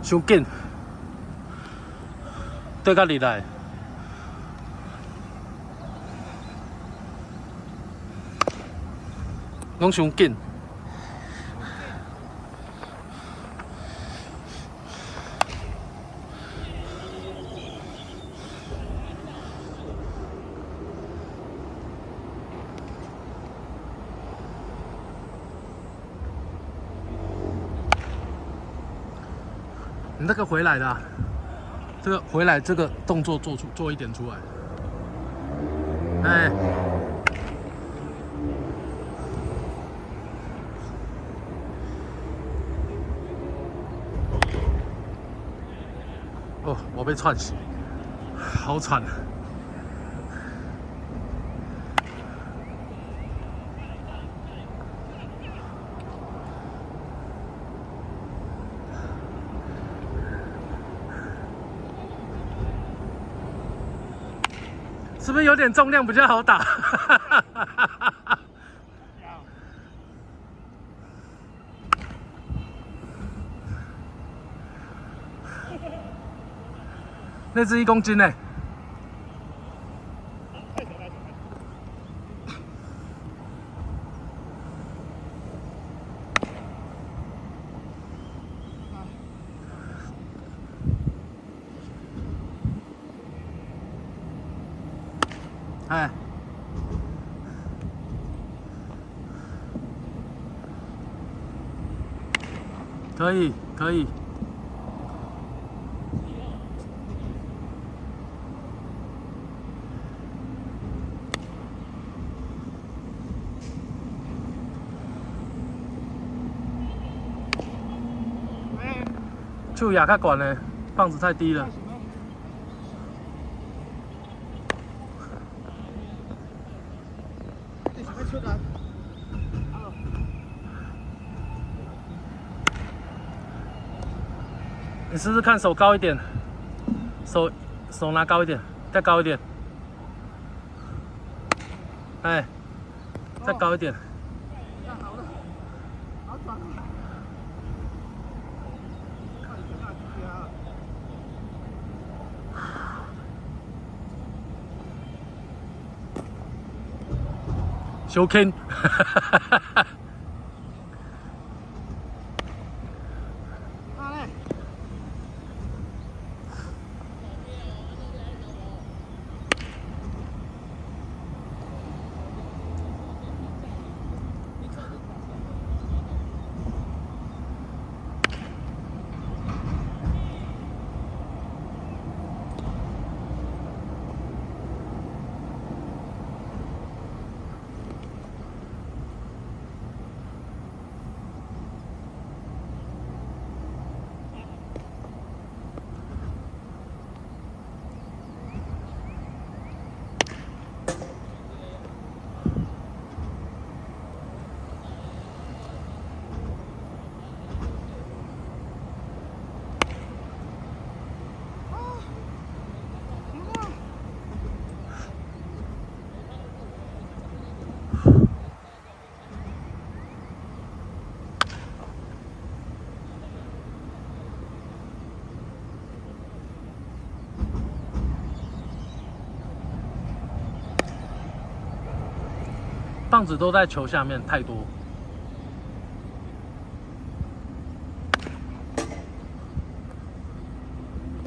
伤紧，对甲入来，拢伤紧。你那个回来的、啊，这个回来这个动作做一点出来，哎，哦，我被串死，好喘。是不是有点重量比较好打？那只1公斤呢？哎，可以，可以。手压较悬呢，棒子太低了。你试试看，手高一点，手拿高一点，再高一点，哎，再高一点。好了，好转了。小轻，棒子都在球下面，太多。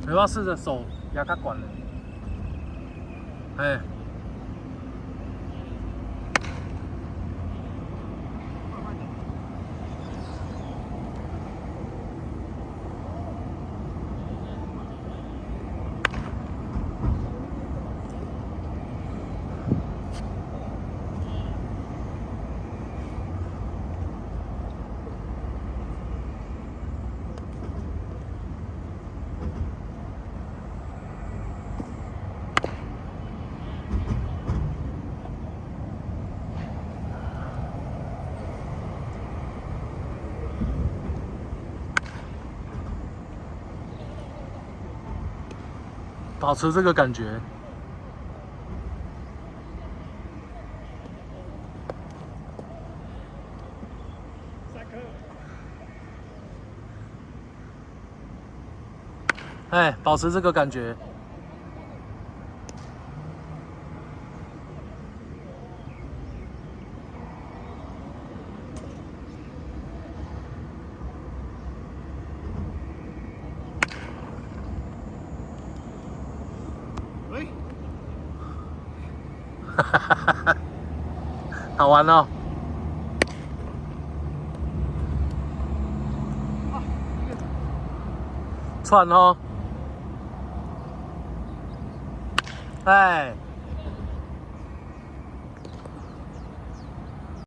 要不要试着手压它管了？哎。保持这个感觉。哎，保持这个感觉。喂，好玩哦。串哦。哎。